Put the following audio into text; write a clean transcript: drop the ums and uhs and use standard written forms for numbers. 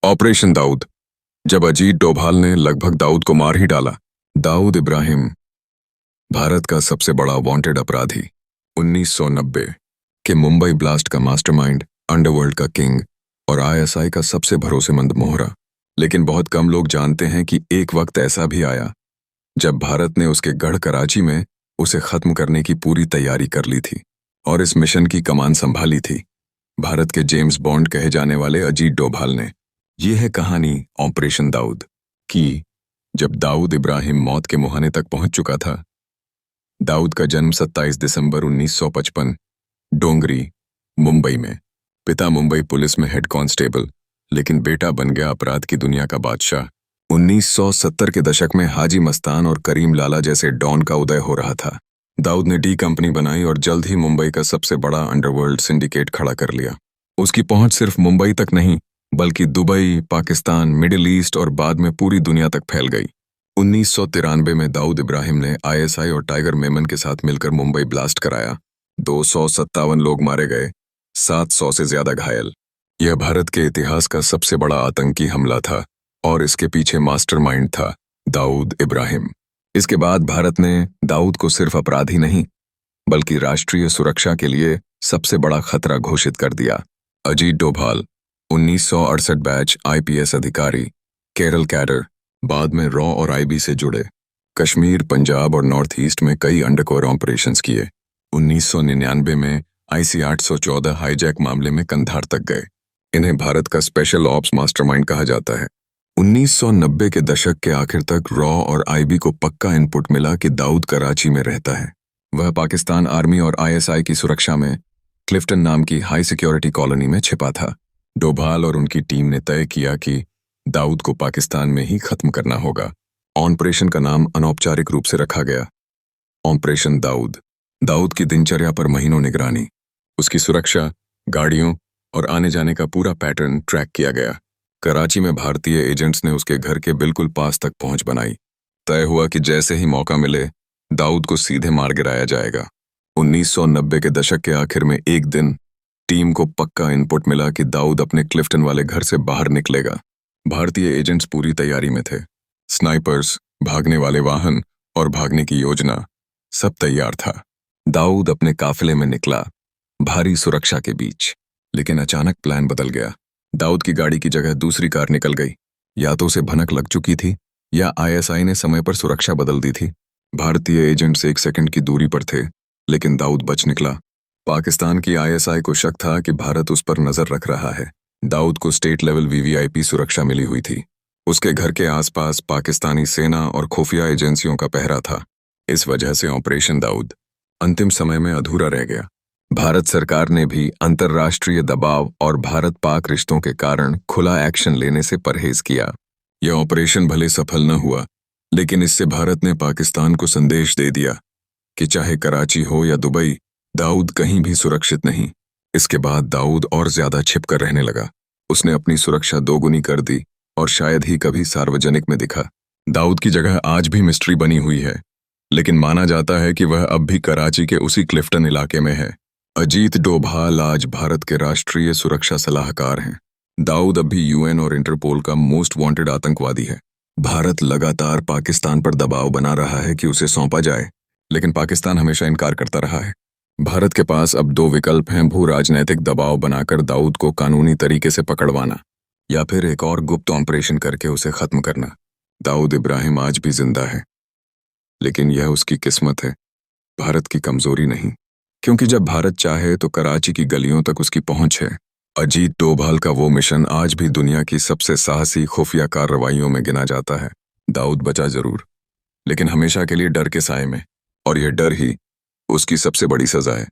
Operation Dawood. जब अजीत डोभाल ने लगभग दाऊद को मार ही डाला। दाऊद इब्राहिम भारत का सबसे बड़ा वांटेड अपराधी, 1990 के मुंबई ब्लास्ट का मास्टरमाइंड, अंडरवर्ल्ड का किंग और आईएसआई का सबसे भरोसेमंद मोहरा। लेकिन बहुत कम लोग जानते हैं कि एक वक्त ऐसा भी आया जब भारत ने उसके गढ़ कराची में उसे खत्म करने की पूरी तैयारी कर ली थी और इस मिशन की कमान संभाली थी भारत के जेम्स बॉन्ड कहे जाने वाले अजीत डोभाल ने। यह है कहानी ऑपरेशन दाऊद की, जब दाऊद इब्राहिम मौत के मुहाने तक पहुंच चुका था। दाऊद का जन्म 27 दिसंबर 1955 डोंगरी, मुंबई में। पिता मुंबई पुलिस में हेड कांस्टेबल, लेकिन बेटा बन गया अपराध की दुनिया का बादशाह। 1970 के दशक में हाजी मस्तान और करीम लाला जैसे डॉन का उदय हो रहा था। दाऊद ने डी कंपनी बनाई और जल्द ही मुंबई का सबसे बड़ा अंडरवर्ल्ड सिंडिकेट खड़ा कर लिया। उसकी पहुंच सिर्फ मुंबई तक नहीं, बल्कि दुबई, पाकिस्तान, मिडिल ईस्ट और बाद में पूरी दुनिया तक फैल गई। 1993 में दाऊद इब्राहिम ने आईएसआई और टाइगर मेमन के साथ मिलकर मुंबई ब्लास्ट कराया। 257 लोग मारे गए, 700 से ज्यादा घायल। यह भारत के इतिहास का सबसे बड़ा आतंकी हमला था और इसके पीछे मास्टरमाइंड था दाऊद इब्राहिम। इसके बाद भारत ने दाऊद को सिर्फ अपराधी नहीं, बल्कि राष्ट्रीय सुरक्षा के लिए सबसे बड़ा खतरा घोषित कर दिया। अजीत डोभाल 1968 बैच आईपीएस अधिकारी, केरल कैडर, बाद में रॉ और आईबी से जुड़े। कश्मीर, पंजाब और नॉर्थ ईस्ट में कई अंडरकवर ऑपरेशंस किए। 1999 में आईसी 814 हाईजैक मामले में कंधार तक गए। इन्हें भारत का स्पेशल ऑप्स मास्टरमाइंड कहा जाता है। 1990 के दशक के आखिर तक रॉ और आईबी को पक्का इनपुट मिला कि दाऊद कराची में रहता है। वह पाकिस्तान आर्मी और आईएसआई की सुरक्षा में क्लिफ्टन नाम की हाई सिक्योरिटी कॉलोनी में छिपा था। डोभाल और उनकी टीम ने तय किया कि दाऊद को पाकिस्तान में ही खत्म करना होगा। ऑपरेशन का नाम अनौपचारिक रूप से रखा गया, ऑपरेशन दाऊद। दाऊद की दिनचर्या पर महीनों निगरानी, उसकी सुरक्षा, गाड़ियों और आने जाने का पूरा पैटर्न ट्रैक किया गया। कराची में भारतीय एजेंट्स ने उसके घर के बिल्कुल पास तक पहुंच बनाई। तय हुआ कि जैसे ही मौका मिले दाऊद को सीधे मार गिराया जाएगा। 1990 के दशक के आखिर में एक दिन टीम को पक्का इनपुट मिला कि दाऊद अपने क्लिफ्टन वाले घर से बाहर निकलेगा। भारतीय एजेंट्स पूरी तैयारी में थे। स्नाइपर्स, भागने वाले वाहन और भागने की योजना, सब तैयार था। दाऊद अपने काफिले में निकला, भारी सुरक्षा के बीच। लेकिन अचानक प्लान बदल गया। दाऊद की गाड़ी की जगह दूसरी कार निकल गई। या तो उसे भनक लग चुकी थी या आईएसआई ने समय पर सुरक्षा बदल दी थी। भारतीय एजेंट्स 1 सेकंड की दूरी पर थे, लेकिन दाऊद बच निकला। पाकिस्तान की आईएसआई को शक था कि भारत उस पर नजर रख रहा है। दाऊद को स्टेट लेवल वीवीआईपी सुरक्षा मिली हुई थी। उसके घर के आसपास पाकिस्तानी सेना और खुफिया एजेंसियों का पहरा था। इस वजह से ऑपरेशन दाऊद अंतिम समय में अधूरा रह गया। भारत सरकार ने भी अंतर्राष्ट्रीय दबाव और भारत पाक रिश्तों के कारण खुला एक्शन लेने से परहेज किया। यह ऑपरेशन भले सफल न हुआ, लेकिन इससे भारत ने पाकिस्तान को संदेश दे दिया कि चाहे कराची हो या दुबई, दाऊद कहीं भी सुरक्षित नहीं। इसके बाद दाऊद और ज्यादा छिपकर रहने लगा। उसने अपनी सुरक्षा दोगुनी कर दी और शायद ही कभी सार्वजनिक में दिखा। दाऊद की जगह आज भी मिस्ट्री बनी हुई है, लेकिन माना जाता है कि वह अब भी कराची के उसी क्लिफ्टन इलाके में है। अजीत डोभाल आज भारत के राष्ट्रीय सुरक्षा सलाहकार हैं। दाऊद अब भी यूएन और इंटरपोल का मोस्ट वांटेड आतंकवादी है। भारत लगातार पाकिस्तान पर दबाव बना रहा है कि उसे सौंपा जाए, लेकिन पाकिस्तान हमेशा इनकार करता रहा है। भारत के पास अब 2 विकल्प हैं: भू राजनैतिक दबाव बनाकर दाऊद को कानूनी तरीके से पकड़वाना, या फिर एक और गुप्त ऑपरेशन करके उसे खत्म करना। दाऊद इब्राहिम आज भी जिंदा है, लेकिन यह उसकी किस्मत है, भारत की कमजोरी नहीं। क्योंकि जब भारत चाहे तो कराची की गलियों तक उसकी पहुंच है। अजीत डोभाल का वो मिशन आज भी दुनिया की सबसे साहसी खुफिया कार्रवाइयों में गिना जाता है। दाऊद बचा जरूर, लेकिन हमेशा के लिए डर के साए में, और यह डर ही उसकी सबसे बड़ी सजा है।